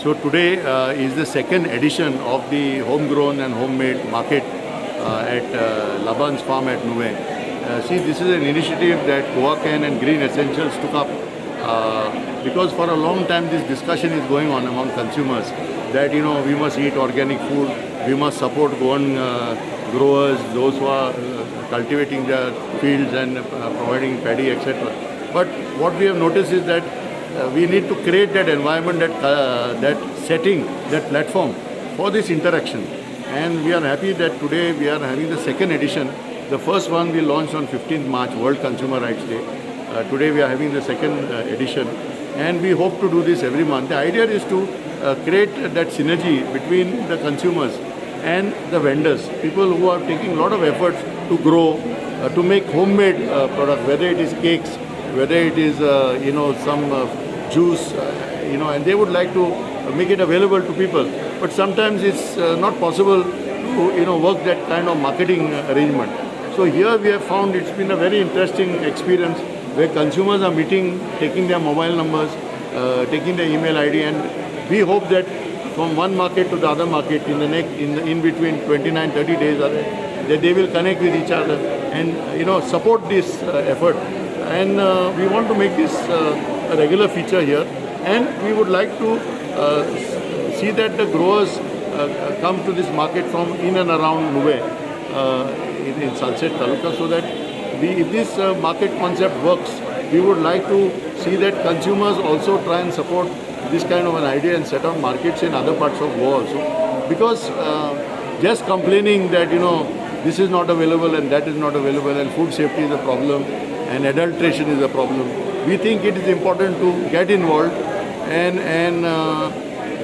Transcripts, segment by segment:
So today is the second edition of the homegrown and homemade market at Laban's farm at Nuvem. See, this is an initiative that Coacan and Green Essentials took up because for a long time this discussion is going on among consumers that we must eat organic food, we must support Goan growers, those who are cultivating their fields and providing paddy, etc. But what we have noticed is that we need to create that environment, that setting, that platform for this interaction. And we are happy that today we are having the second edition. The first one we launched on 15th March, World Consumer Rights Day. Today we are having the second edition, and we hope to do this every month. The idea is to create that synergy between the consumers and the vendors, people who are taking a lot of efforts to grow, to make homemade products, whether it is cakes, whether it is some juice, and they would like to make it available to people. But sometimes it's not possible to work that kind of marketing arrangement. So here we have found it's been a very interesting experience where consumers are meeting, taking their mobile numbers, taking their email ID, and we hope that from one market to the other market in between 29-30 days that they will connect with each other and support this effort. And we want to make this a regular feature here, and we would like to see that the growers come to this market from in and around Nuvem in Sunset Taluka, so that if this market concept works, we would like to see that consumers also try and support this kind of an idea and set up markets in other parts of Goa also. Because just complaining that this is not available and that is not available and food safety is a problem and adulteration is a problem, we think it is important to get involved and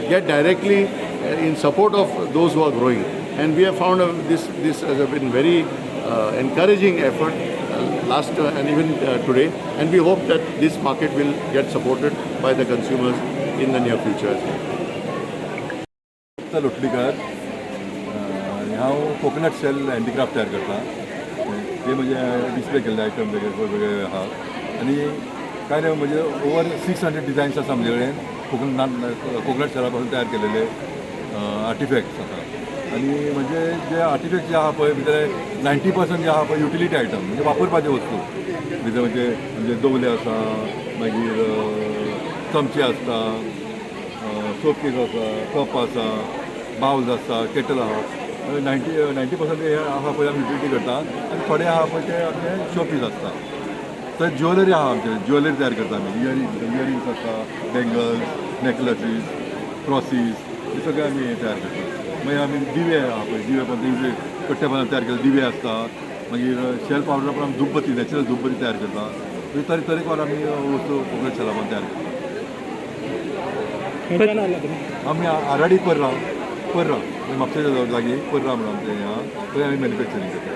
get directly in support of those who are growing. And we have found this has been very encouraging effort last and even today, and we hope that this market will get supported by the consumers in the near future as well. Lotlikar हांव coconut shell handicraft तयार करता. ते म्हणजे display केल्ले item वेगवेगळे आहा आनी काय नाही म्हणजे ओवर 600 डिझायन्स आसा आमचे कडेन कोकोनट शेला पासून तयार केलेले आर्टिफॅक्ट्स आसा. आनी म्हणजे जे आर्टिफॅक्ट जे आहा पळय भितर 90% जे आहा पळय युटिलिटी आयटम म्हणजे वापरपाच्यो वस्तू भितर म्हणजे दवले आसा, मागीर चमचे आसता, सोप केक आसा, कप आसा, बाउल्स आसा, केटल आहा. 90% हे आहा पळय आमी युटिलिटी करता आनी थोडे आहा पळय ते आमचे शोपीस आसता. तर ज्वेलरी आहा आमचे ज्वेलरी तयार करता आमी. इयरिंग्स आसता, बँगल्स, नेकलेसीस, क्रॉसीस, हे सगळे आमी तयार करता. मागीर आमी दिवे आहा पळय, दिवे पण कट्ट्यापासून तयार केले दिवे आसता. मागीर शेल पावडर पण आमी धूपबत्ती, नॅचरल धूपबत्ती तयार करता. तरेकवार आमी वस्तू कोकोनट शेला पासून तयार करता. आमी आराडी पर्रा म्हापशेच्या लागीं पर्रा म्हणून आमचें थंय आमी मॅन्युफॅक्चरींग करता.